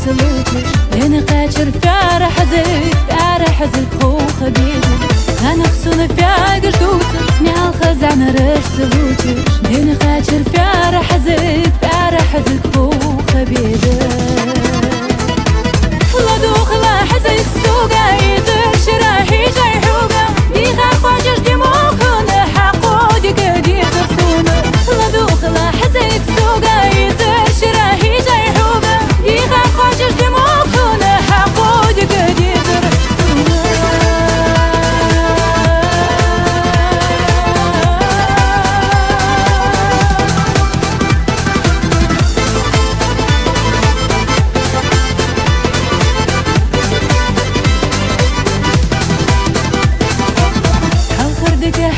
سلوتش لين خاطر فيها حزق خوخ بيدي أنا خصونا فيها قردوتش نعال خزعنا رش سلوتش لين خاطر فيها حزق خوخ بيدي لا دوخلا حزق سوقا يزر شراحي جاي حوقا دي خاقواجش دي موخنا حقو دي كدي خرسونا لا دوخلا حزق سوقا يزر شراحي جاي حوقا دي خاقواجش دي موخنا حقو دي كدي خرسونا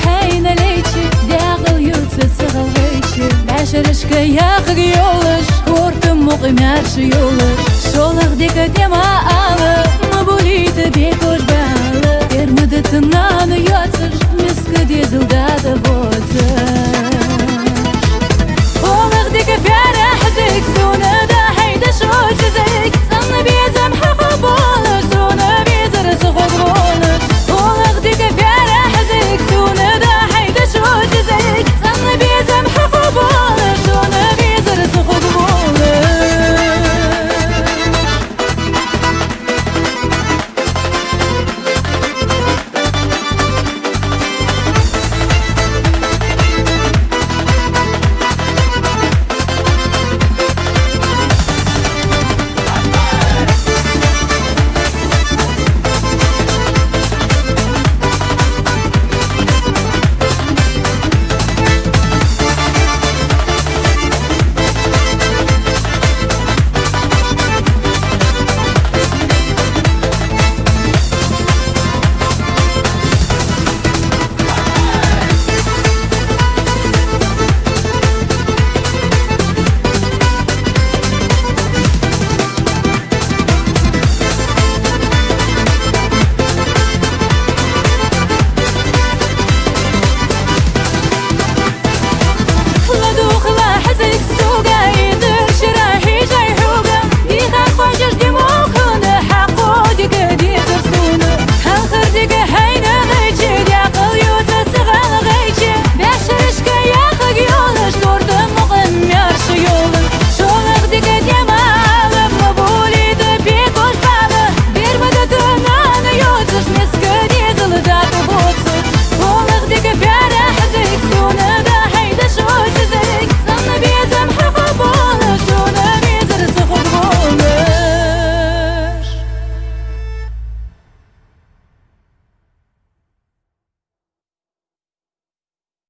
حين ليتشي داخل يوتس غليتشي عشرشك يا خيولش كورتم مقمارش يولش شولخ ديك ديما آلا مبوليت بيكوش بالا ارمدت النانو